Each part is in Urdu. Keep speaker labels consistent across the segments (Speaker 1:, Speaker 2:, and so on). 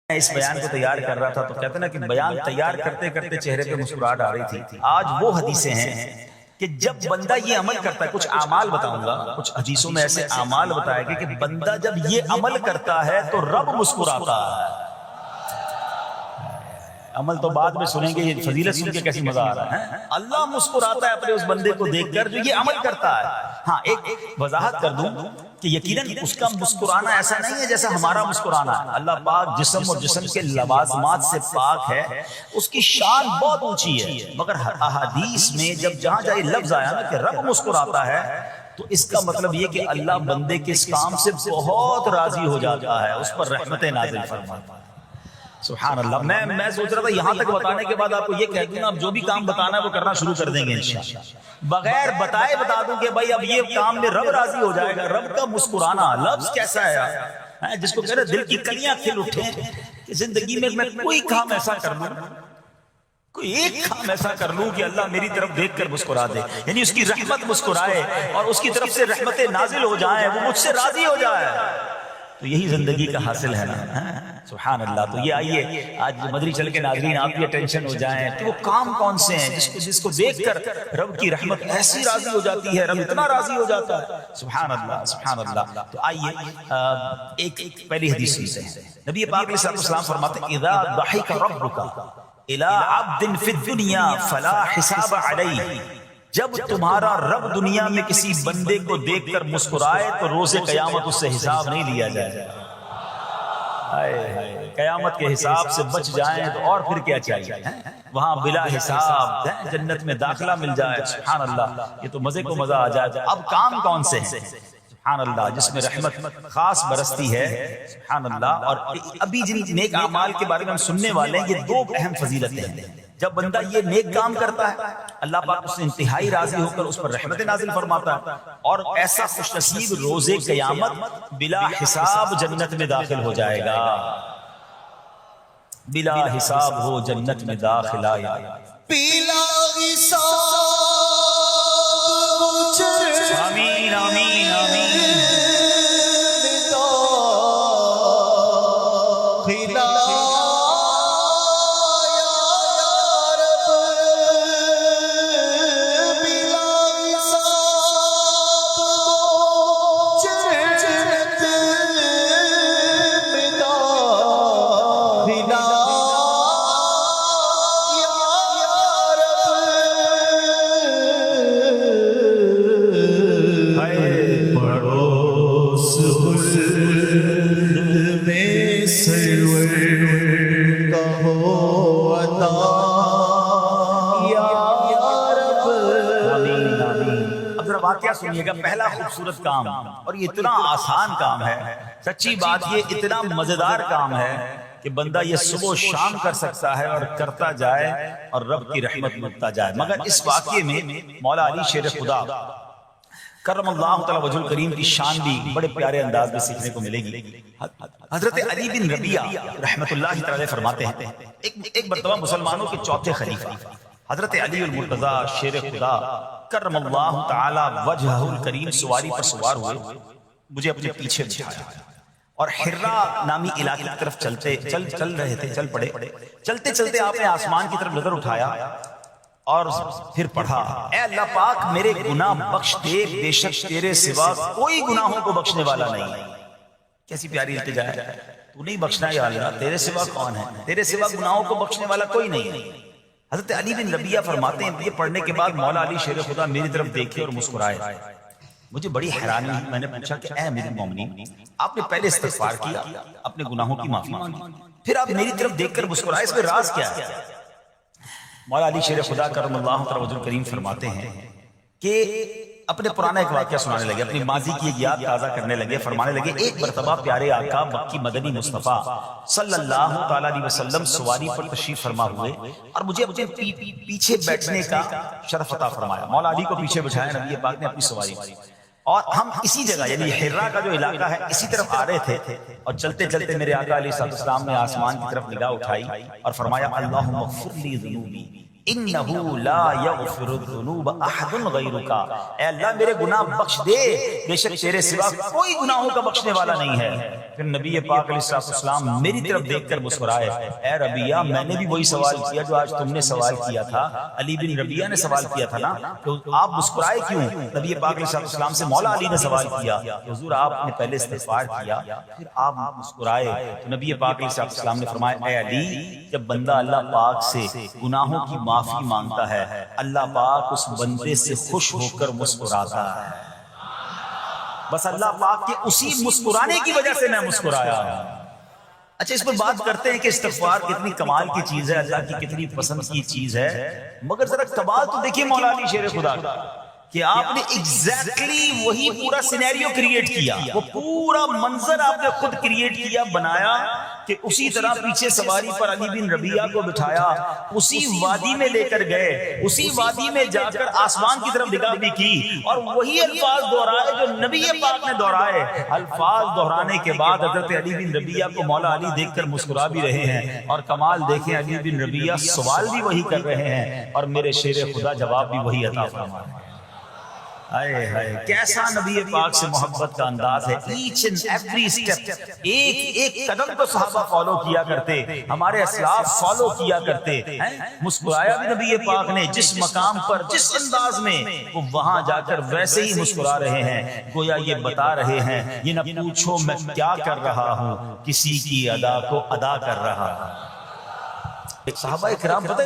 Speaker 1: اس بیان کو تیار کر رہا تھا تو کہتے نا کہ بیان تیار کرتے کرتے چہرے پہ مسکراہٹ آ رہی تھی. آج وہ حدیثیں ہیں کہ جب بندہ یہ عمل کرتا ہے، کچھ اعمال بتاؤں گا، کچھ حدیثوں میں ایسے اعمال بتائے گے کہ بندہ جب یہ عمل کرتا ہے تو رب مسکراتا ہے. عمل تو بعد میں سنیں گے، یہ فضیلت سن کے کیسی مزہ آ رہا ہے. اللہ مسکراتا ہے اپنے اس بندے کو دیکھ کر جو یہ عمل کرتا ہے. ہاں ایک وضاحت کر دوں کہ یقیناً اس کا مسکرانا ایسا نہیں ہے جیسا ہمارا مسکرانا ہے. اللہ پاک جسم اور جسم کے لوازمات سے پاک ہے، اس کی شان بہت اونچی ہے. مگر احادیث میں جب جہاں جائے لفظ آیا نا کہ رب مسکراتا ہے تو اس کا مطلب یہ کہ اللہ بندے کے اس کام سے بہت راضی ہو جاتا ہے، اس پر رحمتیں نازل فرماتا ہے. سبحان اللہ. میں سوچ رہا تھا یہاں تک بتانے کے بعد آپ کو یہ کہہ دوں نا اب جو بھی کام بتانا ہے وہ کرنا شروع کر دیں گے انشاءاللہ. بغیر بتائے بتا دوں کہ بھائی اب یہ کام میں رب راضی ہو جائے گا. رب کا مسکرانا لفظ کیسا ہے جس کو کہہ رہے دل کی کلیاں کھل اٹھیں کہ زندگی میں کوئی کام ایسا کر لوں، کوئی ایک کام ایسا کر لوں کہ اللہ میری طرف دیکھ کر مسکرا دے، یعنی اس کی رحمت مسکرائے اور اس کی طرف سے رحمتیں نازل ہو جائیں، وہ مجھ سے راضی ہو جائے. تو یہی زندگی کا حاصل ہے نا. سبحان اللہ. تو یہ آئیے آج مدری چل کے ناظرین آپ یہ ٹینشن ہو جائیں کہ وہ کام کون سے ہیں جس کو دیکھ کر رب کی رحمت ایسی راضی ہو جاتی ہے، رب اتنا راضی ہو جاتا ہے. سبحان اللہ سبحان اللہ. تو آئیے ایک پہلی حدیث سنتے ہیں. نبی پاک علیہ الصلوۃ والسلام فرماتے ہیں اذا ضحک ربک الی عبد فی الدنیا فلا حساب علیہ. جب تمہارا رب دنیا میں کسی بندے کو دیکھ کر مسکرائے تو روز قیامت اس سے حساب نہیں لیا جائے گا. قیامت کے حساب سے بچ جائیں تو اور پھر کیا چاہیے، وہاں بلا حساب جنت میں داخلہ مل جائے. سبحان اللہ. یہ تو مزے کو مزہ آ جائے. اب کام کون سے ہیں سبحان اللہ جس میں رحمت خاص برستی ہے. سبحان اللہ. اور ابھی جن نیک اعمال کے بارے میں ہم سننے والے ہیں یہ دو اہم فضیلتیں ہیں. جب بندہ یہ نیک کام کرتا ہے اللہ پاک اس سے انتہائی راضی ہو کر اس پر رحمت نازل فرماتا ہے، اور ایسا خوش نصیب روز قیامت بلا حساب جنت میں داخل ہو جائے گا. بلا حساب ہو جنت میں داخل آیا.
Speaker 2: بلا حساب.
Speaker 1: آمین آمین آمین. واقعہ سنیے گا. پہلا خوبصورت کام اور یہ اتنا آسان کام ہے، سچی بات یہ اتنا مزیدار کام ہے کہ بندہ یہ صبح و شام کر سکتا ہے اور کرتا جائے اور رب کی رحمت ملتا جائے. مگر اس واقعے میں مولا علی شیر خدا کرم اللہ تعالی وجہ الکریم کی شان بھی بڑے پیارے انداز میں سیکھنے کو ملے گی. حضرت علی بن ربیعہ رحمت اللہ تعالی فرماتے ہیں ایک مرتبہ مسلمانوں کے چوتھے خلیفہ حضرت علی المرتضی شیر خدا کرم اللہ تعالی وجہہ الکریم سواری پر سوار ہوئے، مجھے اپنے پیچھے بٹھایا اور حرا نامی علاقے کی طرف چل رہے تھے. چل پڑے. چلتے چلتے آپ نے آسمان کی طرف نظر اٹھایا اور پھر پڑھا اے اللہ پاک میرے گناہ بخش دے، بے شک تیرے سوا کوئی گناہوں کو بخشنے والا نہیں. کیسی پیاری التجا ہے. تو نہیں بخشنا یا اللہ، تیرے سوا کون ہے؟ تیرے سوا گناہوں کو بخشنے والا کوئی نہیں. حضرت علی بن ربیعہ فرماتے ہیں یہ پڑھنے کے بعد مولا علی شیر خدا میری طرف دیکھے اور مسکرائے. مجھے بڑی حیرانی ہوئی. میں نے پوچھا کہ اے امیر المومنین، آپ نے پہلے استغفار کیا، اپنے گناہوں کی معافی مانگی، پھر آپ میری طرف دیکھ کر مسکرائے، اس میں راز کیا ہے؟ مولا علی شیر خدا کرم اللہ تعالی وجہ الکریم فرماتے ہیں کہ اپنے پرانا ایک واقعہ سنانے لگے، اپنی ماضی کی ایک یاد تازہ کرنے لگے. فرمانے لگے ایک مرتبہ پیارے آقا مکی مدنی مصطفیٰ صلی اللہ تعالی علیہ وسلم سواری پر تشریف فرما ہوئے اور مجھے اپنے پیچھے بیٹھنے کا شرف عطا فرمایا. مولا علی کو پیچھے بٹھایا نبی پاک نے اپنی سواری پر، اور ہم اسی جگہ یعنی حرا کا جو علاقہ ہے اسی طرف آ رہے تھے. اور چلتے چلتے میرے آقا علیہ السلام نے آسمان کی طرف نگاہ اٹھائی اور فرمایا اللہم اغفر لی ذنوبی، انہو لا یغفر الذنوب احد غیرک، اے اللہ میرے گناہ بخش دے، بے شک تیرے سوا کوئی گناہوں کا بخشنے والا نہیں ہے۔ پھر نبی پاک علیہ السلام میری طرف دیکھ کر مسکرائے، اے ربیہ میں نے بھی وہی سوال کیا جو آج تم نے سوال کیا تھا، علی بن ربیہ نے سوال کیا تھا نا، تو آپ مسکرائے کیوں؟ نبی پاک علیہ السلام سے مولا علی نے سوال کیا، حضور آپ نے پہلے استغفار کیا پھر آپ مسکرائے، تو نبی پاک علیہ السلام نے فرمایا اے علی جب بندہ اللہ پاک سے گناہوں کی معافی مانگتا ہے اللہ پاک اس بندے سے خوش ہو کر مسکراتا ہے، بس اللہ پاک کے اسی مسکرانے کی وجہ سے میں مسکرایا۔ اچھا اس پر بات کرتے ہیں کہ استغفار کتنی کمال کی چیز ہے، اللہ کی کتنی پسند کی چیز ہے، مگر ذرا کمال تو دیکھیے مولا علی شیر خدا کا کہ آپ نے ایگزیکٹلی وہی پورا سینیریو کریٹ کیا، وہ پورا منظر آپ نے خود کریٹ کیا، بنایا کہ اسی طرح پیچھے سواری پر علی بن ربیہ کو بٹھایا، اسی وادی میں لے کر گئے، اسی وادی میں جا کر آسمان کی طرف نگاہ بھی کی اور وہی الفاظ دہرائے جو نبی پاک نے دہرائے۔ الفاظ دہرانے کے بعد حضرت علی بن ربیہ کو مولا علی دیکھ کر مسکرا بھی رہے ہیں، اور کمال دیکھیں علی بن ربیہ سوال بھی وہی کر رہے ہیں اور میرے شیر خدا جواب بھی وہی عطا فرما رہے ہیں۔ کیسا نبی پاک سے محبت کا انداز ہے، ایچ اینڈ ایوری اسٹیپ، ایک قدم کو صحابہ فالو کیا کرتے، ہمارے اسلاف فالو کیا کرتے، مسکرایا بھی نبی پاک نے جس مقام پر جس انداز میں، وہ وہاں جا کر ویسے ہی مسکرا رہے ہیں، گویا یہ بتا رہے ہیں یہ نہ پوچھو میں کیا کر رہا ہوں، کسی کی ادا کو ادا کر رہا ہوں۔ صحابہ کرام پتہ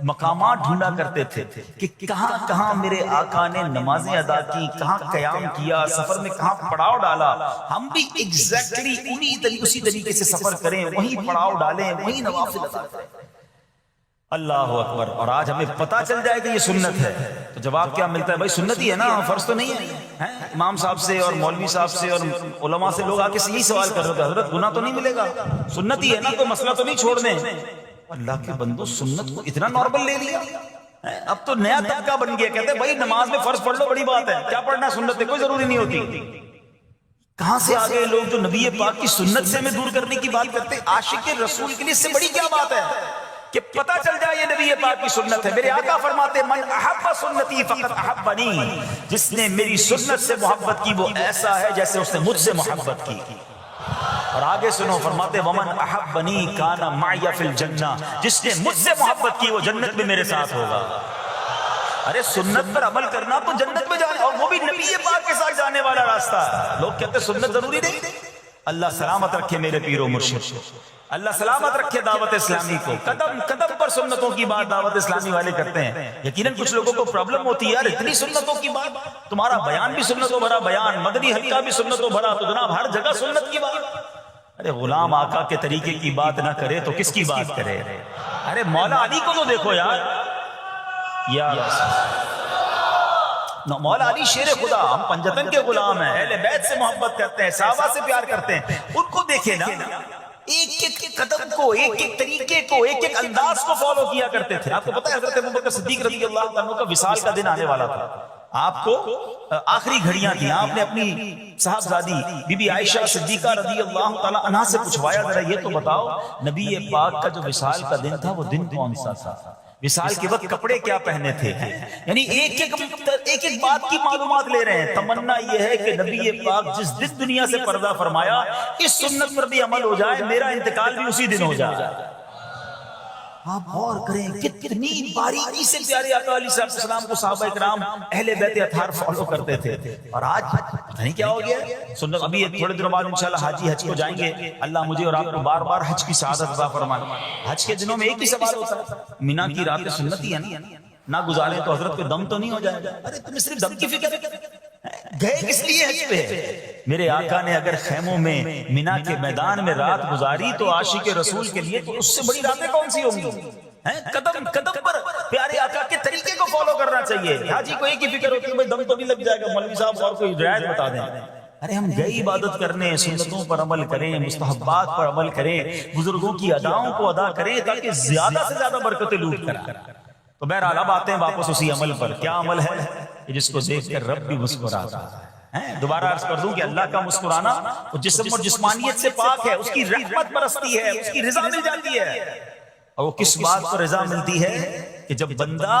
Speaker 1: مقامات ڈھونڈا کرتے تھے کہ کہاں کہاں میرے آقا نے نمازیں ادا کی، کہاں قیام کیا، سفر میں کہاں پڑاؤ ڈالا، ہم بھی ایگزیکٹلی اسی طریقے سے سفر کریں، وہی پڑاؤ ڈالیں، وہی نوافل ادا کریں۔ اللہ اکبر۔ اور آج ہمیں پتا چل جائے کہ یہ سنت ہے تو جواب کیا ملتا ہے؟ بھائی سنت ہی ہے نا، فرض تو نہیں ہے۔ امام صاحب سے اور مولوی صاحب سے اور علماء سے لوگ آ کے یہی سوال کر رہے تھے حضرت گناہ تو نہیں ملے گا، سنت ہی ہے نا، کوئی مسئلہ تو نہیں چھوڑ دیں۔ اللہ کے بندو سنت کو اتنا نارمل لے لیا، اب تو نیا طبقہ بن گیا، کہتے ہیں بھائی نماز میں فرض پڑھ لو بڑی بات ہے، کیا پڑھنا سنت ہے کوئی ضروری نہیں ہوتی۔ کہاں سے آ گئے لوگ جو نبی پاک کی سنت سے ہمیں دور کرنے کی بات کرتے ہیں؟ عاشق رسول کے لیے اس سے بڑی کیا بات ہے کہ پتہ چل جائے یہ نبی پاک کی سنت ہے۔ میرے آقا فرماتے ہیں من احب سنتی فقط احبنی، جس نے میری سنت سے محبت کی وہ ایسا ہے جیسے اس نے مجھ سے محبت کی۔ اور آگے سنو فرماتے ومن احبنی کان معی فی الجنہ، جس نے مجھ سے محبت کی وہ جنت میں میرے ساتھ ہوگا۔ ارے سنت پر عمل کرنا تو جنت میں جانے، اور وہ بھی نبی پاک کے ساتھ جانے والا راستہ۔ لوگ کہتے ہیں سنت ضروری نہیں۔ اللہ سلامت رکھے میرے پیر و مرشد، اللہ سلامت رکھے دعوت اسلامی کو، قدم قدم پر سنتوں کی بات دعوت اسلامی والے کرتے ہیں۔ یقیناً کچھ لوگوں کو پرابلم ہوتی ہے یار اتنی سنتوں کی بات، تمہارا بیان بھی سنتوں بھرا بیان، مدنی حلقہ بھی سنتوں بھرا، تو جناب ہر جگہ سنت کی بات۔ ارے غلام آقا کے طریقے کی بات نہ کرے تو کس کی بات کرے؟ ارے مولا علی کو تو دیکھو یار، مولا علی شیر خدا، ہم پنجتن کے غلام ہیں، اہل بیت سے محبت کرتے ہیں، صحابہ سے پیار کرتے ہیں، ان کو دیکھیں نا ایک ایک قدم کو، ایک ایک طریقے کو، ایک ایک انداز کو فالو کیا کرتے تھے۔ آپ کو پتہ ہے حضرت ابوبکر صدیق رضی اللہ عنہ کا وصال کا دن آنے والا تھا، آپ کو آخری گھڑیاں تھیں، آپ نے اپنی صاحبزادی بی بی عائشہ صدیقہ رضی اللہ تعالی عنہا سے پوچھوایا ذرا یہ تو بتاؤ نبی پاک کا جو وصال کا دن تھا وہ دن کون سا تھا؟ وصال کے وقت کپڑے کیا پہنے تھے؟ یعنی ایک ایک بات کی معلومات لے رہے ہیں۔ تمنا یہ ہے کہ نبی پاک جس دن دنیا سے پردہ فرمایا اس سنت پر بھی عمل ہو جائے، میرا انتقال بھی اسی دن ہو جائے۔ آپ غور کریں کتنی باریکی سے پیارے آقا علیہ السلام کو صحابہ کرام اہل بیت اطہار فالو کرتے تھے، اور آج پتہ نہیں کیا ہو گیا سنت۔ ابھی تھوڑے دنوں بعد انشاءاللہ حاجی حج کو جائیں گے، اللہ مجھے اور آپ کو بار بار حج کی سعادت عطا فرمائے۔ حج کے دنوں میں ایک ہی سوال ہوتا ہے، مینا کی راتیں سنت ہی ہے نہ گزارے تو حضرت کو دم تو نہیں ہو جائے گا؟ ارے تمہیں صرف دم کی فکر گئے کس لیے حج پہ؟ میرے آقا نے اگر خیموں میں مینا کے میدان میں رات گزاری تو عاشق رسول کے لیے تو اس سے بڑی راتیں کون سی ہوں گی؟ قدم قدم پر پیارے آقا کے طریقے کو فالو کرنا چاہیے۔ حاجی کو ایک ہی فکر ہوتی ہے بھائی دم تو نہیں لگ جائے گا، مولوی صاحب اور کوئی رعایت بتا دیں۔ ارے ہم گئی عبادت کرنے، سنتوں پر عمل کریں، مستحبات پر عمل کریں، بزرگوں کی اداؤں کو ادا کریں تاکہ زیادہ سے زیادہ برکتیں لوٹ کریں۔ تو بہرحال اب آتے ہیں واپس اسی عمل پر۔ کیا عمل ہے جس کو دیکھ کر رب بھی مسکراتا ہے؟ دوبارہ عرض کر دوں کہ اللہ کا مسکرانا جسم اور جسمانیت سے پاک ہے، اس کی رحمت برستی ہے، اس کی رضا مل جاتی ہے۔ اور وہ کس بات پر رضا ملتی ہے؟ کہ جب بندہ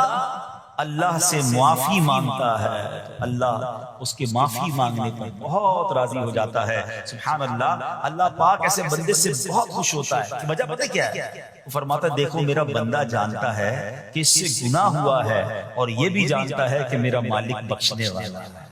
Speaker 1: اللہ سے معافی مانگتا ہے اللہ اس کے معافی مانگنے پر بہت راضی ہو جاتا ہے. سبحان اللہ. اللہ پاک ایسے بندے سے بہت خوش ہوتا ہے. کہ وجہ پتہ کیا ہے؟ وہ فرماتا ہے دیکھو میرا بندہ جانتا ہے کہ اس سے گناہ ہوا ہے اور یہ بھی جانتا ہے کہ میرا مالک بخشنے والا ہے.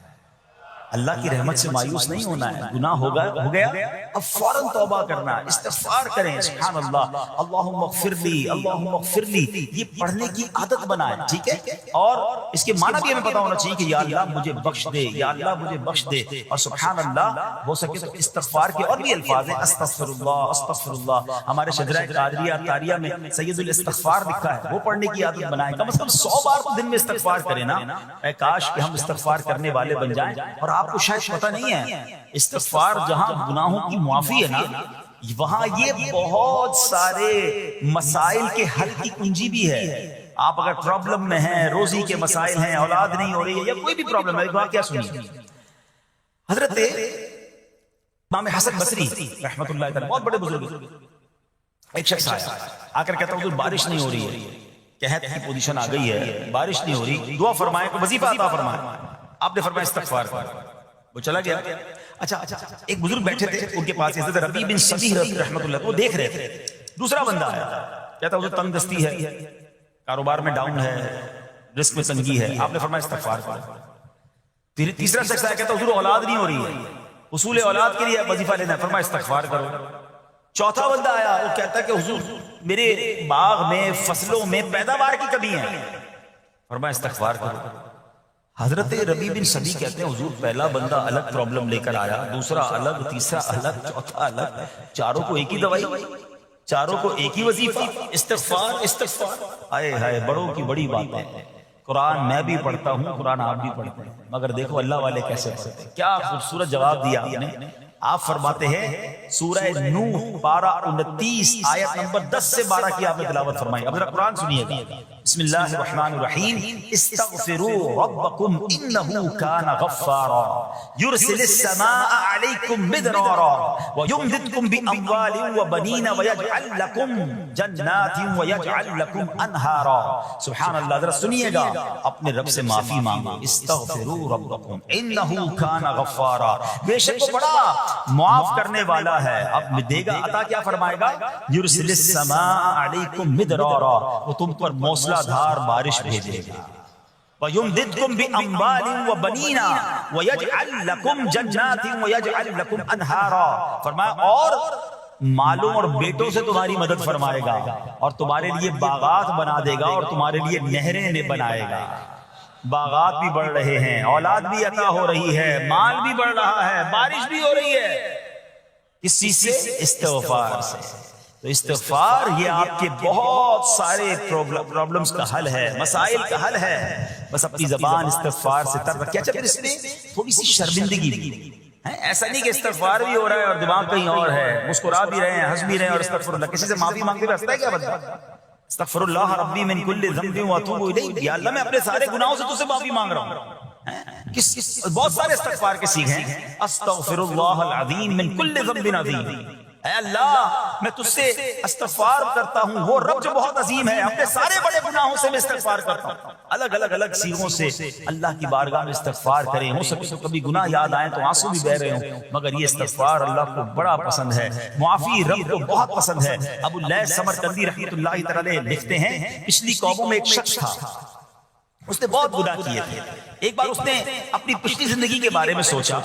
Speaker 1: اللہ کی رحمت سے مایوس نہیں ہونا ہے. گناہ ہو گیا اب فوراً توبہ کرنا ہے, استغفار کریں. سبحان اللہ. اللہم اغفر لی, اللہم اغفر لی, یہ پڑھنے کی عادت بنائیں. ٹھیک ہے, اور اس کے معنی بھی ہمیں پتا ہونا چاہیے کہ یا اللہ مجھے بخش دے, یا اللہ مجھے بخش دے. اور سبحان اللہ ہو سکے تو استغفار کے اور بھی الفاظ ہیں, استغفر اللہ استغفر اللہ. ہمارے شجرہ قادریہ تاریہ میں سید الاستغفار لکھا ہے, وہ پڑھنے کی عادت بنائیں. کم از کم 100 بار تو دن میں استغفار کریں نا. اے کاش کہ ہم استغفار کرنے والے بن جائیں. اور آپ کو شاید پتہ نہیں ہے استغفار جہاں گناہوں کی معافی ہے نا, وہاں یہ بہت سارے مسائل کے حل کی کنجی بھی ہے. آپ اگر پرابلم میں ہیں, روزی کے مسائل ہیں, اولاد نہیں ہو رہی ہے, یا کوئی بھی پرابلم ہے, وہاں کیا سنیے. حضرت امام حسن بصری رحمۃ اللہ تعالی بہت بڑے بزرگ, ایک شخص آیا آ کر کہتا حضور بارش نہیں ہو رہی ہے, قحط کی پوزیشن آ گئی ہے, بارش نہیں ہو رہی, دعا فرمائیں, وظیفہ عطا فرمائیں. آپ نے فرمایا استغفار کرو. وہ چلا گیا. اچھا ایک بزرگ بیٹھے تھے ان کے پاس, حضرت ربیع بن صبیح رحمۃ اللہ, وہ دیکھ رہے تھے. دوسرا بندہ آیا کہتا حضور تنگ دستی ہے, کاروبار میں ڈاؤن ہے, رزق میں تنگی ہے. آپ نے فرمایا استغفار کرو. تیسرا شخص آیا کہتا حضور اولاد نہیں ہو رہی ہے, حصول اولاد کے لیے وظیفہ لینا ہے, فرمایا استغفار کرو. چوتھا بندہ آیا, وہ کہتا ہے کہ حضور میرے باغ میں فصلوں میں پیداوار کی کمی ہے, فرمایا استغفار کرو. حضرت ربیع بن صبیح کہتے ہیں حضور پہلا بندہ الگ پرابلم لے کر آیا, دوسرا الگ, تیسرا الگ, چوتھا الگ, چاروں کو ایک ہی دوائی, چاروں کو ایک ہی وظیفہ, استغفار استغفار. آئے ہائے بڑوں کی بڑی بات ہے. قرآن میں بھی پڑھتا ہوں, قرآن آپ بھی پڑھتے ہیں, مگر دیکھو اللہ والے کیسے پڑھتے ہیں. کیا خوبصورت جواب دیا آپ نے. آپ فرماتے ہیں سورہ نوح پارہ 29 آیت نمبر 10 سے 12 کی آپ نے تلاوت فرمائی. اب ذرا قرآن سنیے گا. بسم اللہ الرحمن الرحیم. استغفروا ربکم انہ کان غفارا یرسل السماء علیکم مدرارا ویمددکم باموال وبنین ویجعل لکم جنات ویجعل لکم انہارا. سبحان اللہ. ذرا سنیے گا, اپنے رب سے معافی مانگو. استغفروا ربکم انہ کان غفارا, بے شک وہ بڑا معاف کرنے والا ہے. اب دے گا عطا, کیا فرمائے گا. یرسل السماء علیکم مدرارا, وہ تم پر موسلا دھار بارش بھیجے گا. وَيُمْدِدْكُمْ بِأَمْوَالٍ وَبَنِينَ وَيَجْعَلْ لَكُمْ جَنَّاتٍ وَيَجْعَلْ لَكُمْ أَنْهَارًا. فرمایا اور مالوں اور بیٹوں سے تمہاری مدد فرمائے گا, اور تمہارے لیے باغات بنا دے گا, اور تمہارے لیے نہریں بنائے گا. باغات بھی بڑھ رہے ہیں, اولاد بھی عطا ہو رہی ہے, مال بھی بڑھ رہا ہے, بارش بھی ہو رہی ہے. کس چیز سے؟ استغفار سے. تو استغفار یہ آپ کے بہت سارے پرابلمز کا حل ہے, مسائل کا حل ہے. بس اپنی زبان استغفار سے تر رکھیں. اچھا پھر اس میں تھوڑی سی شرمندگی بھی ہے. ایسا نہیں کہ استغفار بھی ہو رہا ہے اور دماغ کہیں اور ہے, مسکرا بھی رہے ہیں, ہنس بھی رہے ہیں, اور استغفر اللہ. کسی سے معافی مانگتے ہوئے ہنستا ہے کیا بندہ؟ استغفر اللہ ربی من کل ذنب واتوب الیہ. یا اللہ میں اپنے سارے گناہوں سے تجھ سے معافی مانگ رہا ہوں. بہت سارے استغفار کے سیکھ ہیں. استغفر اللہ العظیم من کل ذنب عظیم. اے اللہ میں تجھ سے استغفار کرتا ہوں, وہ رب جو بہت عظیم ہے, اپنے سارے بڑے گناہوں سے میں استغفار کرتا ہوں. الگ الگ سیغوں سے اللہ کی بارگاہ میں استغفار کریں. ہو سکے تو کبھی گناہ یاد آئیں تو آنسو بھی بہ رہے ہوں, مگر یہ استغفار اللہ کو بڑا پسند ہے, معافی رب کو بہت پسند ہے. ابو اللیث سمرقندی رحمۃ اللہ تعالی لکھتے ہیں پچھلی قوموں میں ایک شخص تھا, اس نے بہت گناہ کیے تھے. ایک بار اس نے اپنی پچھلی زندگی کے بارے میں سوچا,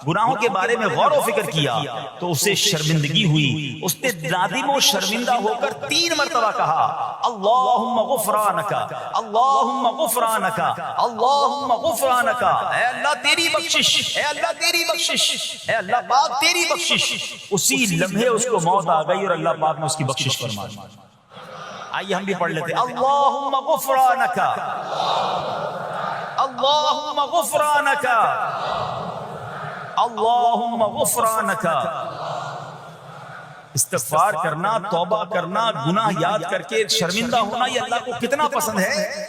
Speaker 1: گناہوں کے بارے میں غور و فکر کیا, تو اسے شرمندگی ہوئی. اس نے نادم و شرمندہ ہو کر 3 مرتبہ کہا اللہم غفرانک, اللہم غفرانک, اللہم غفرانک. اے اللہ تیری بخشش, اے اللہ تیری بخشش, اے اللہ پاک تیری بخشش. اسی لمحے اس کو موت آ گئی اور اللہ پاک نے اس کی بخشش فرما دی. آئیے ہم بھی پڑھ لیتے. اللہم غفرانک, اللہم غفرانک, اللہم غفرانک. استغفار کرنا, توبہ کرنا, گناہ یاد کر کے شرمندہ ہونا, یہ اللہ کو کتنا پسند ہے.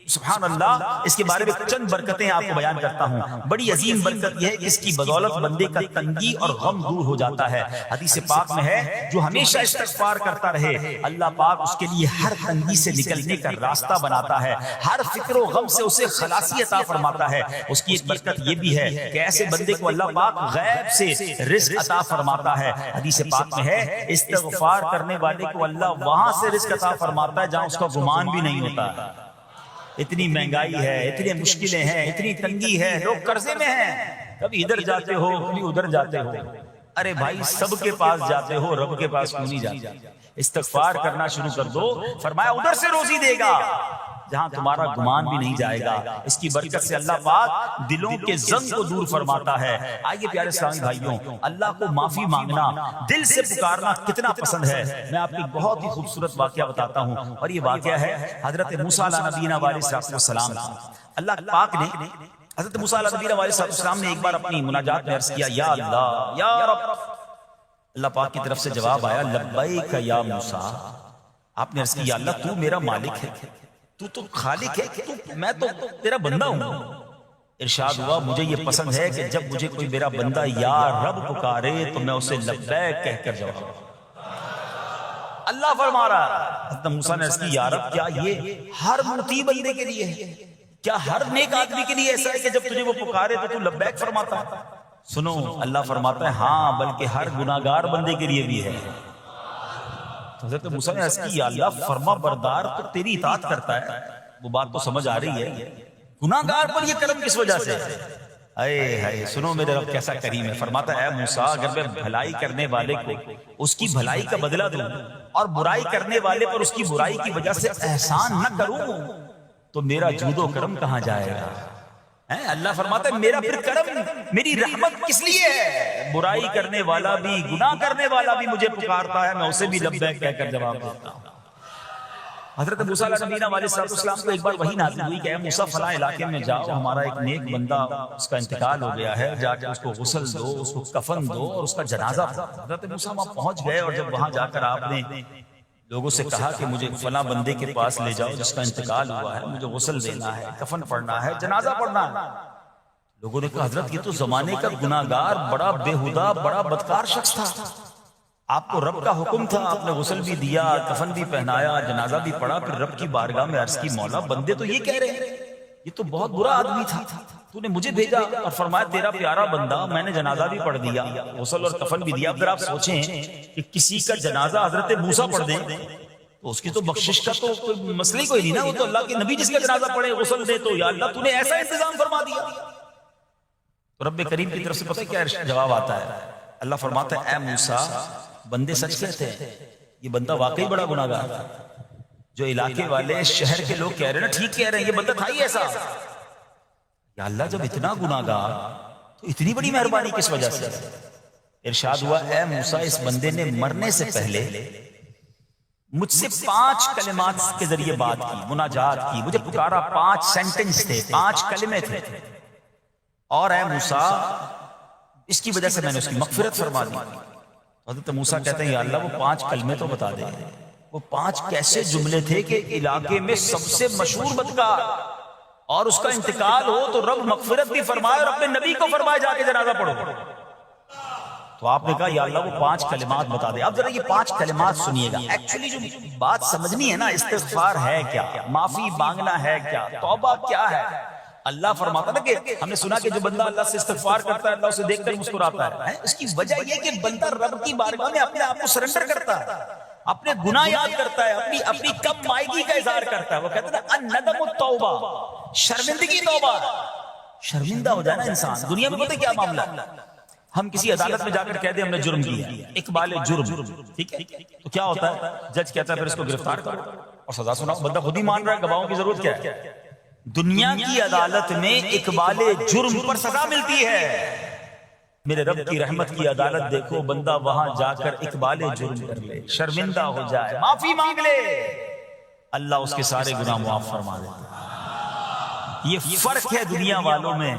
Speaker 1: سبحان اللہ، اس کے بارے میں چند برکتیں آپ کو بیان کرتا ہوں۔ بڑی عظیم برکت یہ ہے کہ اس کی بدولت بندے کا تنگی اور غم دور ہو جاتا ہے۔ حدیث پاک میں ہے جو ہمیشہ استغفار کرتا رہے اللہ پاک اس کے لیے ہر تنگی سے نکلنے کا راستہ بناتا ہے، ہر فکر و غم سے اسے خلاصی عطا فرماتا ہے۔ اس کی ایک برکت یہ بھی ہے کہ ایسے بندے کو اللہ پاک غیب سے رزق عطا فرماتا ہے۔ حدیث پاک میں ہے استغفار کرنے والے کو اللہ وہاں سے رزق عطا فرماتا ہے جہاں اس کا گمان بھی نہیں ہوتا۔ اتنی مہنگائی ہے، اتنی مشکلیں ہیں، اتنی تنگی ہے، لوگ قرضے میں ہیں، کبھی ادھر جاتے ہو کبھی ادھر جاتے ہو۔ ارے بھائی سب کے پاس جاتے ہو، رب کے پاس کیوں نہیں جاتے؟ استغفار کرنا شروع کر دو، فرمایا ادھر سے روزی دے گا جہاں تمہارا گمان بھی نہیں جائے گا۔ اس کی برکت سے اللہ پاک دلوں کے زنگ کو دور فرماتا ہے۔ آئیے پیارے اسلامی بھائیوں، اللہ کو معافی مانگنا، دل سے پکارنا کتنا پسند ہے۔ میں آپ کو بہت ہی خوبصورت واقعہ بتاتا ہوں، اور یہ واقعہ ہے حضرت موسیٰ علیہ نبینا علیہ السلام کا۔ اللہ پاک نے حضرت موسیٰ علیہ نبینا علیہ السلام نے ایک بار اپنی مناجات میں عرض کیا، یا اللہ یا رب۔ اللہ پاک کی طرف سے جواب آیا، لبیک یا موسیٰ۔ آپ نے عرض کیا، یا اللہ تو میرا مالک ہے، تو خالق ہے، میں تو تیرا بندہ ہوں۔ ارشاد ہوا، مجھے یہ پسند ہے کہ جب مجھے کوئی میرا بندہ یا رب پکارے تو میں اسے لبیک کہہ کر جواب دوں۔ اللہ فرما رہا ہے، حضرت موسیٰ نے عرض کی، یا رب کیا یہ ہر مطیع بندے کے لیے ہے؟ کیا ہر نیک آدمی کے لیے ایسا ہے کہ جب تجھے وہ پکارے تو لبیک فرماتا ہے؟ سنو، اللہ فرماتا ہے ہاں، بلکہ ہر گناہگار بندے کے لیے بھی ہے۔ حضرت موسیٰ نے عرض کی، یا اللہ فرما بردار تو تیری اطاعت کرتا ہے، وہ بات تو سمجھ آ رہی ہے، گناہگار پر یہ کرم کس وجہ سے؟ اے ہائے، سنو میرے رب کیسا کریم ہے۔ فرماتا ہے اے موسیٰ، اگر میں بھلائی کرنے والے کو اس کی بھلائی کا بدلہ دوں اور برائی کرنے والے پر اس کی برائی کی وجہ سے احسان نہ کروں تو میرا جود و کرم کہاں جائے گا؟ اللہ فرماتا ہے میرا پھر کرم، میری رحمت کس لیے ہے؟ برائی کرنے والا بھی، گناہ کرنے والا بھی مجھے پکارتا ہے، میں اسے بھی لبیک کہہ کر جواب دیتا ہوں۔ حضرت موسیٰ علیہ نبینا علیہ السلام کو ایک بار وحی نازل ہوئی کہ اے موسیٰ فلاں علاقے میں جاؤ، ہمارا ایک نیک بندہ اس کا انتقال ہو گیا ہے، جا کے اس کو غسل دو، اس کو کفن دو اور اس کا جنازہ پڑھو۔ حضرت موسیٰ وہاں پہنچ گئے، اور جب وہاں جا کر آپ نے لوگوں سے کہا کہ مجھے فلاں بندے کے پاس لے جاؤ جس کا انتقال ہوا ہے، مجھے غسل دینا ہے، کفن پڑھنا ہے، جنازہ پڑھنا ہے، لوگوں نے کہا حضرت یہ تو زمانے کا گناہگار، بڑا بےہودہ، بڑا بدکار شخص تھا، آپ کو رب کا حکم تھا، آپ نے غسل بھی دیا، کفن بھی پہنایا، جنازہ بھی پڑھا، پھر رب کی بارگاہ میں عرض کی، مولا بندے تو یہ کہہ رہے ہیں یہ تو بہت برا آدمی تھا، تو نے مجھے بھیجا اور فرمایا تیرا پیارا بندہ، میں نے جنازہ بھی پڑھ دیا، غسل اور کفن بھی دیا۔ اگر آپ سوچیں کہ کسی کا جنازہ حضرت موسیٰ پڑھ دیں تو اس کی تو بخشش کا تو کوئی مسئلہ ہی کوئی نہیں نا، وہ تو اللہ کے نبی جس کا جنازہ پڑھے غسل دے، تو یا اللہ تو نے ایسا انتظام فرما دیا۔ تو رب کریم کی طرف سے پتہ کیا جواب آتا ہے؟ اللہ فرماتا ہے اے موسیٰ، بندے سچ کہتے ہیں، یہ بندہ واقعی بڑا گناہگار تھا، جو علاقے والے شہر کے لوگ کہہ رہے ہیں نا ٹھیک کہہ رہے ہیں، یہ بندہ تھا ہی ایسا۔ یا اللہ جب اتنا گناہگار تو اتنی بڑی مہربانی کس وجہ سے؟ ارشاد ہوا اے موسیٰ، اس بندے نے مرنے سے پہلے مجھ سے 5 کلمات کے ذریعے بات کی، مناجات کی، مجھے پکارا، 5 سینٹنس تھے، 5 کلمے تھے، اور اے موسیٰ اس کی وجہ سے میں نے اس کی مغفرت فرما دی۔ حضرت موسیٰ کہتے ہیں یا اللہ وہ 5 کلمے تو بتا دے، وہ 5 کیسے جملے تھے کہ علاقے میں سب سے مشہور بدکار اور اس کا انتقال ہو تو رب مغفرت بھی فرمائے اور اپنے نبی کو فرمائے جا کے جنازہ پڑھو۔ تو آپ نے کہا یا اللہ وہ 5 کلمات بتا دے۔ اب ذرا یہ 5 کلمات سنیے گا، ایکچولی جو بات سمجھنی ہے نا، استغفار ہے کیا، معافی مانگنا ہے کیا، توبہ کیا ہے۔ اللہ فرماتا ہے کہ ہم نے سنا کہ جو بندہ اللہ سے استغفار کرتا ہے اللہ اسے دیکھ کر مسکراتا ہے، اس کی وجہ یہ کہ بندہ رب کی بارگاہ میں اپنے آپ کو سرنڈر کرتا ہے، اپنے گناہ یاد کرتا ہے، اپنی کم مائگی کا اظہار کرتا ہے۔ وہ کہتا ہے الندم التوبہ، شرمندگی توبہ، شرمندہ ہو جائے نا انسان۔ دنیا میں پتہ کیا معاملہ ہے، ہم کسی عدالت میں جا کر کہہ دیں ہم نے جرم کیا، اقبال جرم، ٹھیک ہے، تو کیا ہوتا ہے، جج کہتا ہے پھر اس کو گرفتار کرو اور سزا سناؤ، بندہ خود ہی مان رہا ہے، گواہوں کی ضرورت کیا ہے۔ دنیا کی عدالت میں اقبال جرم پر سزا ملتی ہے، میرے رب کی رحمت کی عدالت دیکھو، بندہ وہاں جا کر اقبال جرم کر لے، شرمندہ ہو جائے، معافی مانگ لے، اللہ اس کے سارے گناہ معاف فرما دیتا ہے۔ یہ فرق ہے دنیا والوں میں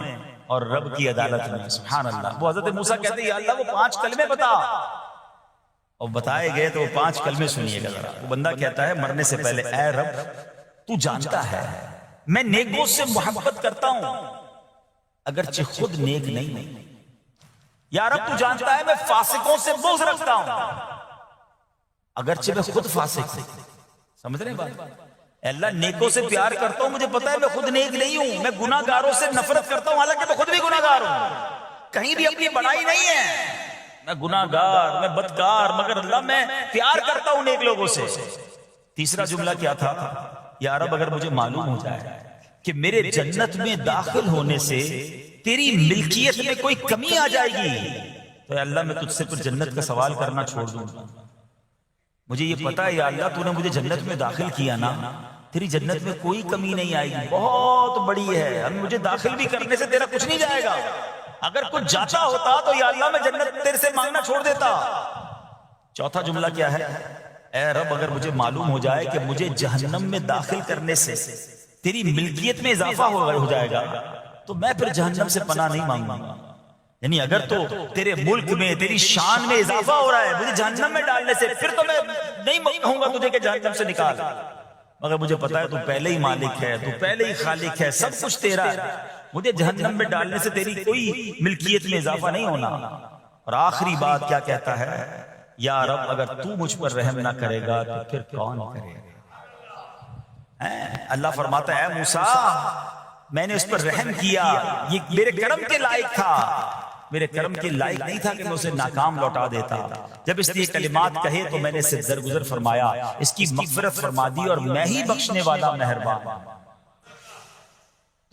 Speaker 1: اور رب کی عدالت میں، سبحان اللہ۔ وہ حضرت موسیٰ کہتے ہیں یا اللہ وہ 5 کلمے بتا، اور بتائے گئے تو وہ 5 کلمے سنیے گا ذرا۔ وہ بندہ کہتا ہے مرنے سے پہلے اے رب تو جانتا ہے میں نیکوں سے محبت کرتا ہوں اگرچہ خود نیک نہیں ہوں. یا رب تو جانتا ہے میں فاسقوں سے بغض رکھتا ہوں اگرچہ میں خود فاسق ہوں. سمجھ رہے ہیں بات؟ اے اللہ نیکوں سے پیار کرتا ہوں، مجھے پتا ہے میں خود نیک نہیں ہوں. میں گناہ گاروں سے نفرت کرتا ہوں حالانکہ میں خود بھی گناہ گار ہوں. کہیں بھی اپنی بڑائی نہیں ہے، میں گناہ گار، میں بدکار، مگر اللہ میں پیار کرتا ہوں نیک لوگوں سے. تیسرا جملہ کیا تھا؟ یا رب اگر مجھے معلوم ہو جائے کہ میرے جنت میں داخل ہونے سے تیری ملکیت میں کوئی کمی آ جائے گی تو اے اللہ میں تجھ سے پھر جنت کا سوال کرنا چھوڑ دوں. مجھے یہ پتا ہے یا اللہ تو نے مجھے جنت میں داخل کیا نا، تیری جنت میں کوئی کمی نہیں آئے گی، بہت بڑی ہے، اب مجھے داخل بھی کرنے سے تیرا کچھ نہیں جائے گا. اگر کچھ جاتا ہوتا تو یا اللہ میں جنت تیرے سے مانگنا چھوڑ دیتا. چوتھا جملہ کیا ہے؟ اے رب اگر مجھے معلوم ہو جائے کہ مجھے جہنم میں داخل کرنے سے تیری ملکیت میں اضافہ ہو جائے گا تو میں پھر جہنم سے پناہ نہیں مانگوں گا. یعنی اگر تو تیرے ملک میں تیری شان میں اضافہ ہو رہا ہے مجھے جہنم میں ڈالنے سے، پھر تو میں نہیں کہوں گا تجھے کہ جہنم سے نکال. مگر مجھے پتا ہے تو پہلے ہی مالک ہے، تو پہلے ہی خالق ہے، سب کچھ تیرا ہے، مجھے جہنم میں ڈالنے سے تیری کوئی ملکیت میں اضافہ نہیں ہونا. اور آخری بات کیا کہتا ہے؟ یا رب اگر تو مجھ پر رحم نہ کرے گا تو پھر کون کرے گا؟ اللہ فرماتا ہے اے موسیٰ میں نے اس پر رحم کیا، یہ میرے کرم کے لائق تھا، میرے کرم کے لائق نہیں تھا کہ میں اسے ناکام لوٹا دیتا. جب اس نے کلمات کہے تو میں نے اسے درگزر فرمایا، اس کی مغفرت فرما دی اور میں ہی بخشنے والا مہربان.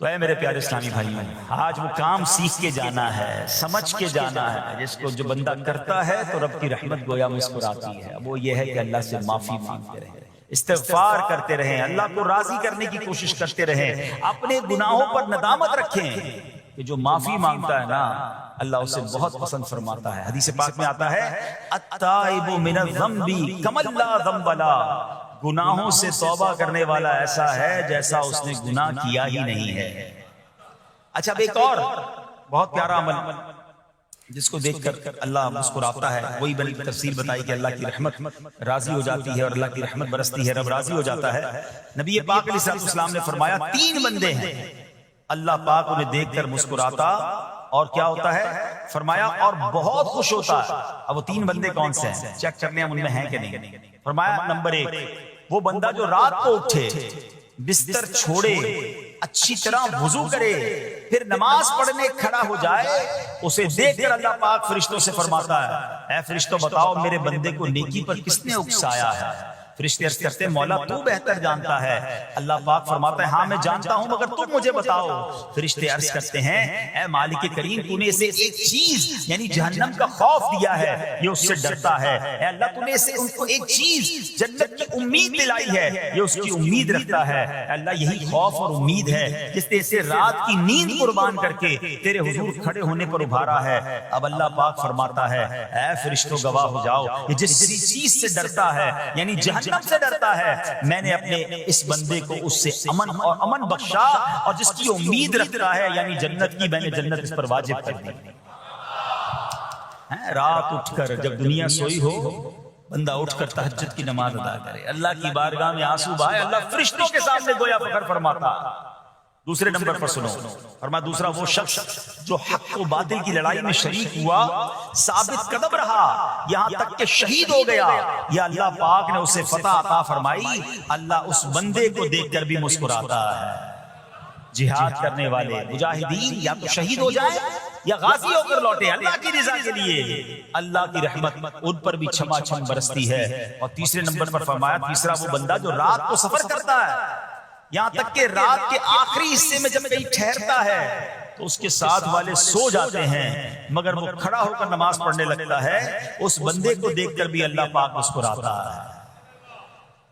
Speaker 1: تو اے میرے پیارے اسلامی بھائیوں، آج وہ کام سیکھ کے جانا ہے، سمجھ کے جانا ہے جس کو جو بندہ کرتا ہے تو رب کی رحمت گویا مسکراتی ہے. وہ یہ ہے کہ اللہ سے معافی مانگتے رہیں، استغفار کرتے رہیں، اللہ کو راضی کرنے کی کوشش کرتے رہیں، اپنے گناہوں پر ندامت رکھیں کہ جو معافی مانگتا ہے نا اللہ اسے بہت پسند فرماتا ہے. حدیث پاک میں آتا ہے التائب من الذنب کمن لا ذنب له، گناہوں سے توبہ کرنے والا ایسا ہے جیسا اس نے گناہ کیا ہی نہیں ہے. اچھا اب ایک اور بہت پیارا عمل جس کو دیکھ کر اللہ مسکراتا ہے، وہی بڑی تفصیل بتائی کہ اللہ کی رحمت راضی ہو جاتی ہے اور اللہ کی رحمت برستی ہے، رب راضی ہو جاتا ہے. نبی پاک علیہ السلام نے فرمایا 3 بندے ہیں اللہ پاک انہیں دیکھ کر مسکراتا اور کیا ہوتا ہے؟ فرمایا اور بہت خوش ہوتا ہے. اب وہ 3 بندے کون سے ہیں؟ چیک کرنے ہم ان میں ہیں کہ نہیں. فرمایا نمبر 1 وہ بندہ جو رات کو اٹھے، بستر چھوڑے، اچھی طرح وضو کرے، پھر نماز پڑھنے کھڑا ہو جائے، اسے دیکھ کر اللہ پاک فرشتوں سے فرماتا ہے اے فرشتوں بتاؤ میرے بندے کو نیکی پر کس نے اکسایا ہے؟ فرشتے عرض کرتے ہیں مولا تو بہتر جانتا ہے. اللہ پاک فرماتا ہے ہاں میں جانتا ہوں مگر تم مجھے بتاؤ. فرشتے عرض کرتے ہیں اے مالک کریم تو نے اسے ایک چیز یعنی جہنم کا خوف دیا ہے، یہ اس سے ڈرتا ہے. اے اللہ تو نے اسے ان کو ایک چیز جنت کی امید دلائی ہے، یہ اس کی امید رکھتا ہے. اے اللہ یہی خوف اور امید ہے جس نے اسے رات کی نیند قربان کر کے تیرے حضور کھڑے ہونے پر ابھارا ہے. اب اللہ پاک فرماتا ہے اے فرشتوں گواہ ہو جاؤ یہ جس چیز سے ڈرتا ہے یعنی جہنم سے ڈرتا ہے، میں نے اپنے اس بندے کو اس سے امن بخشا، اور جس کی امید رکھتا ہے یعنی جنت کی میں نے جنت اس پر واجب کر دی. رات اٹھ کر جب دنیا سوئی ہو بندہ اٹھ کر تہجد کی نماز ادا کرے، اللہ کی بارگاہ میں آنسو بہائے، اللہ فرشتوں کے سامنے گویا فخر فرماتا. دوسرے نمبر پر سنو فرما دوسرا وہ شخص جو حق و باطل کی لڑائی میں شریک ہوا، ثابت قدم رہا یہاں تک کہ شہید ہو گیا، یا اللہ پاک نے اسے فتح عطا فرمائی. اللہ اس بندے کو دیکھ کر بھی مسکراتا ہے. جہاد کرنے والے مجاہدین یا تو شہید ہو جائے یا غازی ہو کر لوٹے اللہ کی رضا کے لیے، اللہ کی رحمت ان پر بھی چھما چھم برستی ہے. اور تیسرے نمبر پر فرمایا تیسرا وہ بندہ جو رات کو سفر کرتا ہے، یہاں تک کہ رات کے آخری حصے میں جب کہیں ٹھہرتا ہے تو اس کے ساتھ والے سو جاتے ہیں مگر وہ کھڑا ہو کر نماز پڑھنے لگتا ہے، اس بندے کو دیکھ کر بھی اللہ پاک مسکراتا ہے.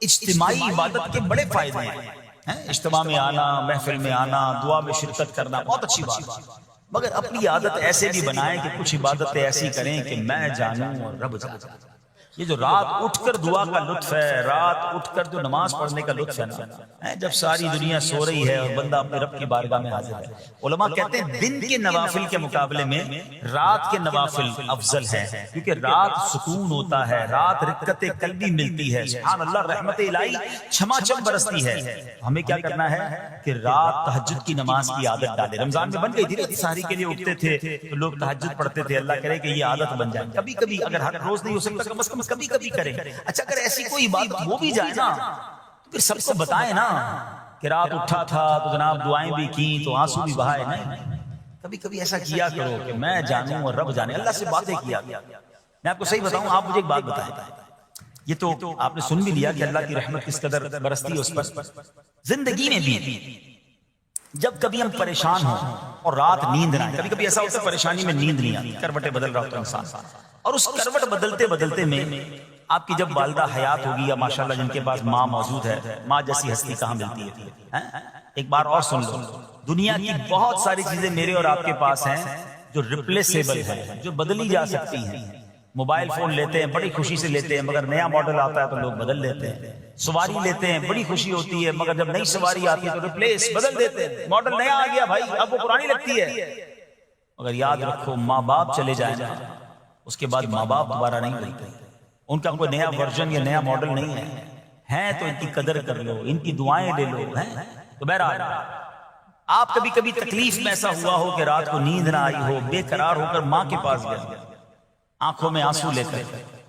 Speaker 1: اجتماعی عبادت کے بڑے فائدے ہیں، اجتماع میں آنا، محفل میں آنا، دعا میں شرکت کرنا بہت اچھی بات ہے، مگر اپنی عادت ایسے بھی بنائیں کہ کچھ عبادتیں ایسی کریں کہ میں جانوں اور رب جانے. یہ جو رات اٹھ کر دعا کا لطف ہے، رات اٹھ کر جو نماز پڑھنے کا لطف ہے نا، جب ساری دنیا سو رہی ہے اور بندہ اپنے رب کی بارگاہ میں حاضر ہے۔ علماء کہتے ہیں دن کے نوافل کے مقابلے میں رات کے نوافل افضل ہیں، کیونکہ رات سکون ہوتا ہے، رات رقت قلبی ملتی ہے، سبحان اللہ، رحمت الہی چھما چھم برستی ہے۔ ہمیں کیا کرنا ہے کہ رات تہجد کی نماز کی عادت ڈالے۔ رمضان میں بن گئی تھی نا، سحری کے لیے اٹھتے تھے تو لوگ تہجد پڑھتے تھے، اللہ کرے کہ یہ عادت بن جائے۔ کبھی کبھی اگر ہر روز نہیں ہو سکتا کم از کم کبھی کبھی کریں۔ اچھا اگر ایسی کوئی بات ہو بھی جائے نا تو پھر سب کو بتائیں نا کہ رات اٹھا تھا تو جناب دعائیں بھی کی تو آنسو بھی بہائے۔ نہیں، کبھی کبھی ایسا کیا کرو کہ میں جانوں اور رب جانے، اللہ سے باتیں کیا۔ میں آپ کو صحیح بتاؤں، آپ مجھے ایک بات بتائیں، یہ تو آپ نے سن بھی لیا کہ اللہ کی رحمت کس قدر برستی ہے اس پر۔ زندگی میں بھی جب کبھی ہم پریشان ہوں اور رات نیند نہ آئے، کبھی کبھی ایسا ہوتا ہے پریشانی میں نیند نہیں آتی، کروٹیں بدل رہا ہوتا ہے انسان، اور اس کروٹ بدلتے بدلتے میں آپ کی جب والدہ حیات ہوگی یا ماشاءاللہ جن کے پاس ماں موجود ہے، ماں جیسی ہستی کہاں ملتی ہے؟ ایک بار اور سن لو، دنیا کی بہت ساری چیزیں میرے اور آپ کے پاس ہیں جو ریپلیسیبل ہیں، جو بدلی جا سکتی ہیں۔ موبائل فون لیتے ہیں، بڑی خوشی سے لیتے ہیں، مگر نیا ماڈل آتا ہے تو لوگ بدل لیتے ہیں۔ سواری لیتے ہیں، بڑی خوشی ہوتی ہے، مگر جب نئی سواری آتی ہے تو ریپلیس بدل دیتے ہیں۔ ماڈل نیا آ گیا بھائی، اب وہ پرانی لگتی ہے۔ مگر یاد رکھو، ماں باپ چلے جائیں نا، اس کے بعد ماں باپ دوبارہ نہیں ملتے، ان کا کوئی نیا ورژن یا نیا ماڈل نہیں ہے تو ان کی قدر کر لو، ان کی دعائیں لے لو۔ تو بہرحال آپ کبھی کبھی تکلیف میں ایسا ہوا ہو کہ رات کو نیند نہ آئی ہو، بے قرار ہو کر ماں کے پاس گئے، آنکھوں میں آنسو لے کر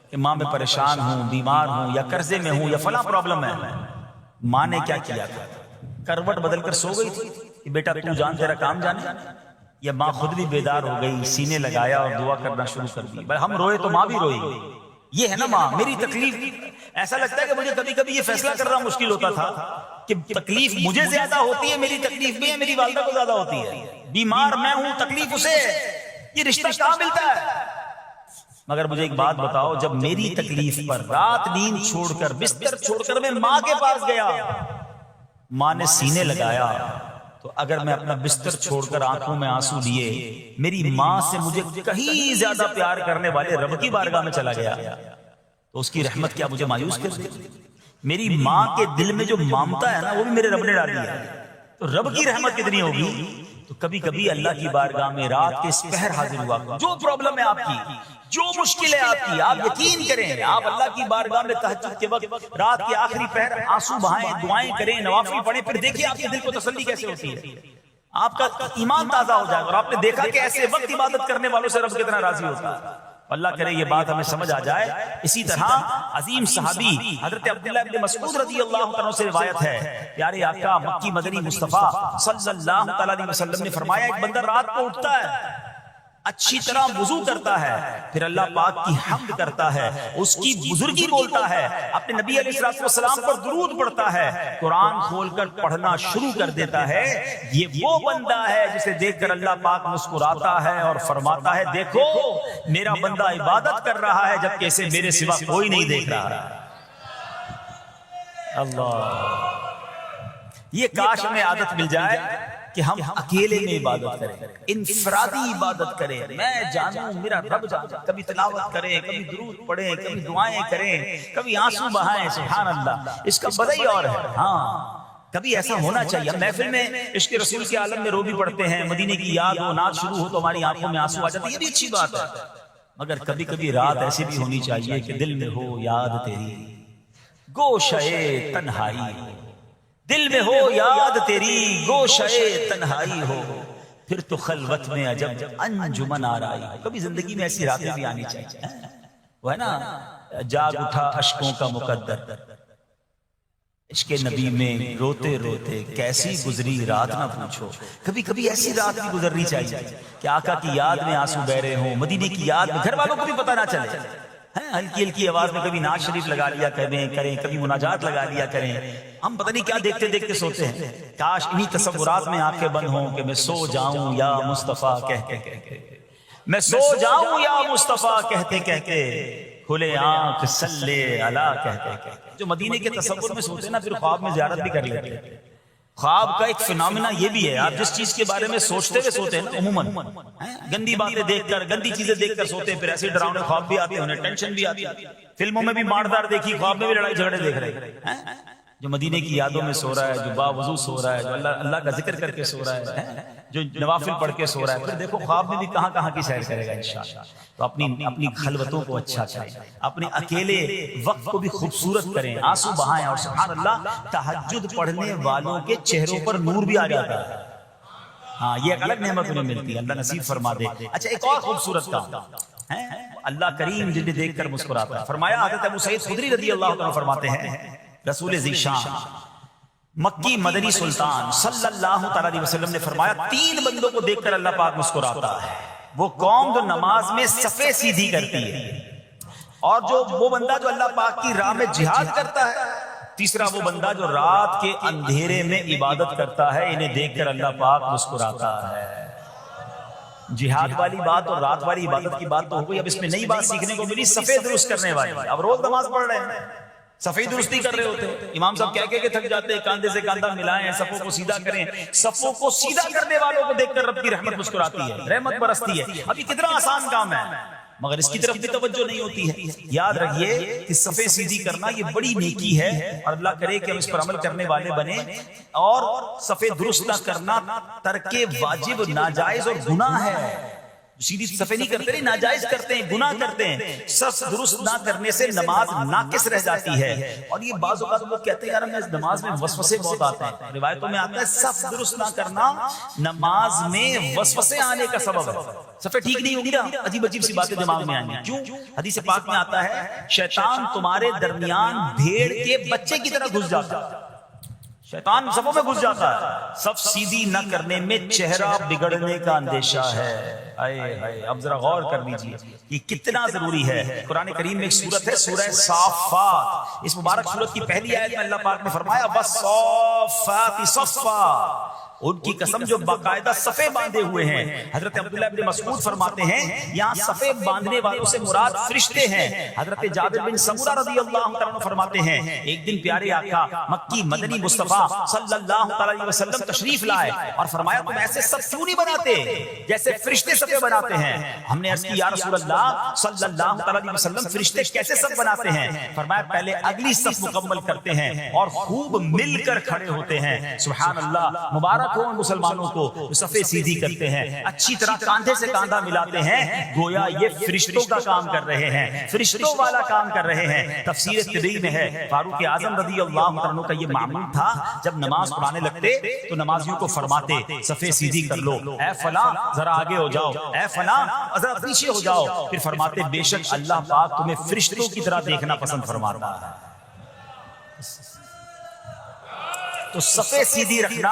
Speaker 1: کہ ماں میں پریشان ہوں، بیمار ہوں، یا قرضے میں ہوں، یا فلاں پرابلم ہے۔ ماں نے کیا کیا تھا؟ کروٹ بدل کر سو گئی تھی کہ بیٹا تو جان تیرا کام جانے، یا ماں خود بھی بیدار ہو گئی، سینے لگایا اور دعا کرنا شروع کر دی؟ بھائی ہم روئے تو ماں بھی روئی، یہ ہے نا ماں۔ میری تکلیف، ایسا لگتا ہے کہ مجھے کبھی کبھی یہ فیصلہ کرنا مشکل ہوتا تھا کہ تکلیف مجھے زیادہ ہوتی ہے میری تکلیف میں، یا میری والدہ کو زیادہ ہوتی ہے؟ بیمار میں ہوں، تکلیف اسے، یہ رشتہ کہاں ملتا ہے؟ مگر مجھے ایک بات بتاؤ، جب میری تکلیف پر رات نیند چھوڑ کر بستر چھوڑ کر میں ماں کے پاس گیا، ماں نے سینے لگایا، تو اگر میں اپنا بستر چھوڑ کر آنکھوں میں آنسو لیے میری ماں سے مجھے کہیں زیادہ پیار کرنے والے رب کی بارگاہ میں چلا گیا، تو اس کی رحمت کیا مجھے مایوس کر دی؟ میری ماں کے دل میں جو مامتا ہے نا، وہ بھی میرے رب نے ڈالی ہے، تو رب کی رحمت کتنی ہوگی؟ تو کبھی کبھی اللہ کی بارگاہ میں رات کے اس پہر حاضر ہوا، جو پرابلم ہے آپ کی، جو مشکل ہے آپ کی، آپ یقین کریں، آپ اللہ کی بارگاہ میں تہجد کے وقت رات کے آخری پہر آنسو بہائیں، دعائیں کریں، نوافل پڑھیں، پھر دیکھیں آپ کے دل کو تسلی کیسے ہوتی ہے، آپ کا ایمان تازہ ہو جائے گا، اور آپ نے دیکھا کہ ایسے وقت عبادت کرنے والوں سے رب کتنا راضی ہوتا ہے۔ اللہ کرے یہ بات ہمیں سمجھ آ جائے۔ اسی طرح عظیم صحابی حضرت عبداللہ ابن مسعود رضی اللہ عنہ سے روایت ہے، پیارے آقا مکی مدنی مصطفیٰ صلی اللہ علیہ وسلم نے فرمایا، ایک بندہ رات کو اٹھتا ہے، اچھی طرح وضو کرتا ہے، پھر اللہ پاک کی حمد کرتا ہے، اس کی بزرگی بولتا ہے، اپنے نبی علیہ السلام پر درود پڑھتا ہے، قرآن کھول کر پڑھنا شروع کر دیتا ہے، یہ وہ بندہ ہے جسے دیکھ کر اللہ پاک مسکراتا ہے اور فرماتا ہے، دیکھو میرا بندہ عبادت کر رہا ہے جبکہ اسے میرے سوا کوئی نہیں دیکھ رہا۔ اللہ، یہ کاش ہمیں عادت مل جائے کہ ہم اکیلے میں عبادت کریں، انفرادی عبادت کریں، میں جانوں میرا رب جانے، کبھی تلاوت کریں، کبھی درود پڑھیں، کبھی دعائیں کریں، کبھی آنسو بہائیں، سبحان اللہ، اس کا مزہ ہی اور ہے۔ ہاں کبھی ایسا ہونا چاہیے، ہم محفل میں عشق رسول کے عالم میں رو بھی پڑھتے ہیں، مدینے کی یاد ہو، نعت شروع ہو تو ہماری آنکھوں میں آنسو آ جاتے ہیں، یہ بھی اچھی بات ہے، مگر کبھی کبھی رات ایسی بھی ہونی چاہیے کہ دل میں ہو یاد تیری، گوشے تنہائی ہو، دل میں ہو یاد تیری، گوشے تنہائی ہو، پھر تو خلوت میں عجب انجمن آرائی ہو۔ کبھی زندگی میں ایسی راتیں بھی آنی چاہیے، وہ ہے نا، جاگ اٹھا اشکوں کا مقدر، عشق نبی میں روتے روتے کیسی گزری رات نہ پوچھو۔ کبھی کبھی ایسی رات بھی گزرنی چاہیے کہ آقا کی یاد میں آنسو بہ رہے ہوں، مدینے کی یاد میں، گھر والوں کو بھی پتہ نہ چلے، ہلکی ہلکی آواز میں کبھی نعت شریف لگا لیا کریں، کبھی مناجات لگا لیا کریں، ہم پتہ نہیں کیا دیکھتے دیکھتے سوتے ہیں۔ کاش انہی تصورات میں آنکھیں بند ہوں کہ میں سو جاؤں یا مصطفیٰ کہتے کہتے، میں سو جاؤں یا مصطفیٰ کہتے کہتے، کھلے آنکھ صلی علی کہتے کہتے۔ جو مدینے کے تصور میں سوتے نا، پھر خواب میں زیارت بھی کر لیتے، خواب کا ایک فینومینا یہ بھی ہے، آپ جس چیز کے بارے میں سوچتے ہوئے سوتے ہیں نا، عموماً گندی باتیں دیکھ کر، گندی چیزیں دیکھ کر سوتے ہیں، پھر ایسے ڈراؤنے خواب بھی آتے ہیں، انہیں ٹینشن بھی آتی ہے، فلموں میں بھی ماردار دیکھی، خواب میں بھی لڑائی جھگڑے دیکھ رہے ہیں۔ جو مدینے کی یادوں میں سو رہا ہے، جو باوضو سو رہا ہے، جو اللہ کا ذکر کر کے سو رہا ہے، جو نوافل پڑھ کے سو رہا ہے، پھر دیکھو خواب میں بھی کہاں کہاں کی سیر کرے گا انشاءاللہ۔ تو اپنی خلوتوں کو اچھا کریں، اپنے اکیلے وقت کو بھی خوبصورت کریں، آنسو بہائیں، اور سبحان اللہ تہجد پڑھنے والوں کے چہروں پر نور بھی آ جاتا ہے۔ ہاں، یہ ایک الگ نعمت انہیں ملتی ہے، اللہ نصیب فرما دے۔ اچھا، ایک اور خوبصورت کام ہے، اللہ کریم جنہیں دیکھ کر مسکراتا ہے۔ فرمایا حضرت ابو سعید خدری رضی اللہ عنہ فرماتے ہیں، رسول ذیشان مکی مدنی سلطان صلی اللہ تعالی علیہ وسلم نے فرمایا، 3 بندوں کو دیکھ کر اللہ پاک مسکراتا ہے۔ وہ قوم جو نماز میں صفیں سیدھی کرتی ہے، اور وہ بندہ جو اللہ پاک کی راہ میں جہاد کرتا ہے، تیسرا وہ بندہ جو رات کے اندھیرے میں عبادت کرتا ہے، انہیں دیکھ کر اللہ پاک مسکراتا ہے۔ جہاد والی بات اور رات والی عبادت کی بات تو ہو گئی، اب اس میں نئی بات سیکھنے کو ملی، صفیں درست کرنے والی۔ اب روز نماز پڑھ رہے ہیں، صفیں درستی کر رہے ہوتے ہیں، امام صاحب کہہ کے تھک جاتے ہیں، کاندھے سے کاندھا ملائیں، صفوں کو سیدھا کریں۔ صفوں کو سیدھا کرنے والوں کو دیکھ کر رب کی رحمت مسکراتی ہے، رحمت برستی ہے۔ اب یہ کتنا آسان کام ہے، مگر اس کی طرف بھی توجہ نہیں ہوتی ہے۔ یاد رکھیے کہ صفیں سیدھی کرنا یہ بڑی نیکی ہے، اور اللہ کرے کہ ہم اس پر عمل کرنے والے بنیں۔ اور صفیں درست نہ کرنا ترک واجب، ناجائز اور گناہ ہے۔ سیدھی صفیں نہیں کرتے، ناجائز کرتے ہیں، گناہ کرتے ہیں۔ صف درست نہ کرنے سے نماز ناقص رہ جاتی ہے۔ اور یہ بعض اوقات لوگ کہتے ہیں یار ہمیں نماز میں وسوسے بہت آتے ہیں، روایتوں میں آتا ہے صف درست نہ کرنا نماز میں وسوسے آنے کا سبب ہے۔ صفیں ٹھیک نہیں ہوگی نا، عجیب عجیب سی باتیں دماغ میں آئیں گی۔ کیوں؟ حدیث پاک میں آتا ہے شیطان تمہارے درمیان بھیڑ کے بچے کی طرح گھس جاتا ہے، شیطان صفوں میں گھس جاتا ہے۔ صف سیدھی نہ کرنے میں چہرہ بگڑنے کا اندیشہ ہے۔ اب ذرا غور کر لیجیے یہ کتنا ضروری ہے۔ قرآن کریم میں ایک سورت ہے، سورہ صافات۔ اس مبارک سورت کی پہلی آیت میں اللہ پاک نے فرمایا وَالصَّافَّاتِ صَفًّا، ان کی قسم جو باقاعدہ صفیں باندھے ہوئے ہیں۔ حضرت عبداللہ ابن مسعود فرماتے ہیں یہاں صفیں باندھنے والوں سے مراد فرشتے ہیں۔ حضرت جابر بن سمورہ رضی اللہ عنہ فرماتے ہیں ایک دن پیارے آقا مکی مدنی مصطفیٰ صلی اللہ علیہ وسلم تشریف لائے اور فرمایا تم ایسے صف کیوں نہیں بناتے جیسے فرشتے صفیں بناتے ہیں؟ ہم نے عرض کی یا رسول اللہ صلی اللہ علیہ وسلم فرشتے کیسے صف بناتے ہیں؟ فرمایا پہلے اگلی صف مکمل کرتے ہیں اور خوب مل کر کھڑے ہوتے ہیں۔ سبحان اللہ، مبارک ان مسلمانوں کو صفیں سیدھی کرتے ہیں، اچھی طرح کاندھے سے کاندھا ملاتے ہیں، گویا یہ فرشتوں کا کام کر رہے ہیں، فرشتوں والا کام کر رہے ہیں۔ تفسیر طبری میں ہے فاروق اعظم رضی اللہ عنہ کا یہ معمول تھا، جب نماز پڑھانے لگتے تو نمازیوں کو فرماتے صفیں سیدھی کر لو، اے فلاں ذرا آگے ہو جاؤ، اے فلاں ذرا پیچھے ہو جاؤ۔ پھر فرماتے بے شک اللہ پاک تمہیں فرشتوں کی طرح دیکھنا پسند فرماتا ہے۔ تو صفیں سیدھی رکھنا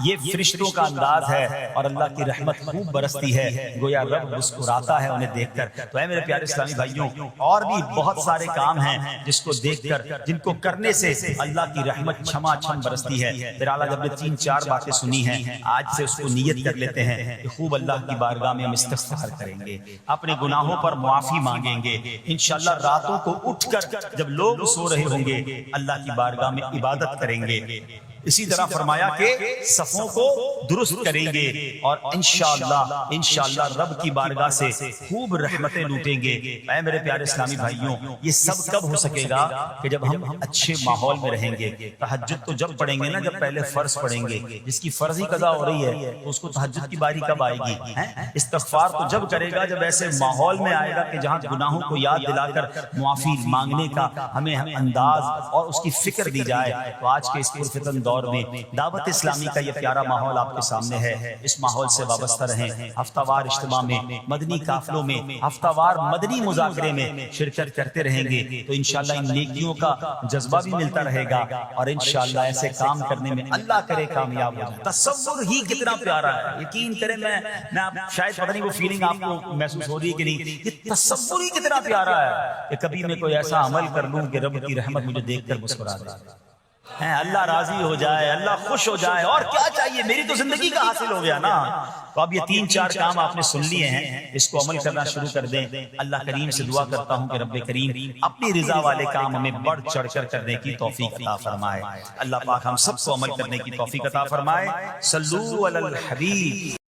Speaker 1: یہ فرشتوں کا انداز ہے اور اللہ کی رحمت خوب برستی ہے، گویا رب مسکراتا ہے انہیں دیکھ کر۔ تو اے میرے پیارے اسلامی بھائیوں، اور بھی بہت سارے کام ہیں جس کو دیکھ کر، جن کو کرنے سے اللہ کی رحمت چھما چھم برستی ہے۔ بہرحال جب نے 3-4 باتیں سنی ہیں، آج سے اس کو نیت کر لیتے ہیں کہ خوب اللہ کی بارگاہ میں ہم استغفار کریں گے، اپنے گناہوں پر معافی مانگیں گے، انشاءاللہ راتوں کو اٹھ کر جب لوگ سو رہے ہوں گے اللہ کی بارگاہ میں عبادت کریں گے۔ اسی طرح فرمایا کہ صفوں کو درست کریں گے اور انشاءاللہ رب کی بارگاہ سے خوب رحمتیں لوٹیں گے۔ اے میرے پیارے اسلامی بھائیوں، یہ سب کب ہو سکے گا کہ جب ہم اچھے ماحول میں رہیں گے۔ تہجد تو جب پڑھیں گے نا جب پہلے فرض پڑھیں گے، جس کی فرض ہی قضا ہو رہی ہے تو اس کو تہجد کی باری کب آئے گی؟ استغفار تو جب کرے گا جب ایسے ماحول میں آئے گا کہ جہاں گناہوں کو یاد دلا کر معافی مانگنے کا ہمیں انداز اور اس کی فکر دی جائے۔ تو آج کے اس پرفتن دور میں دعوت اسلامی کا یہ پیارا ماحول آپ کے سامنے ہے، اس ماحول سے وابستہ رہیں۔ ہفتہ وار اجتماع میں، مدنی قافلوں میں، ہفتہ وار مدنی مذاکرے میں شرکت کرتے رہیں گے تو انشاءاللہ ان نیکیوں کا جذبہ بھی ملتا رہے گا اور انشاءاللہ ایسے کام کرنے میں اللہ کرے کامیاب ہو جائیں۔ تصور ہی کتنا پیارا ہے، یقین کریں، میں شاید پتہ نہیں وہ فیلنگ آپ کو محسوس ہو رہی ہے کہ نہیں، یہ تصور ہی کتنا پیارا ہے کہ کبھی میں کوئی ایسا عمل کر لوں کہ رب کی رحمت مجھے دیکھ کر مسکرا دے۔ ہیں اللہ راضی ہو جائے، اللہ خوش ہو جائے، اور کیا چاہیے، میری تو زندگی کا حاصل ہو گیا نا۔ تو اب یہ 3-4 کام آپ نے سن لیے ہیں، اس کو عمل کرنا شروع کر دیں۔ اللہ کریم سے دعا کرتا ہوں کہ رب کریم اپنی رضا والے کام ہمیں بڑھ چڑھ کر کرنے کی توفیق عطا فرمائے۔ اللہ پاک ہم سب کو عمل کرنے کی توفیق عطا فرمائے۔ صلو علی الحبیب۔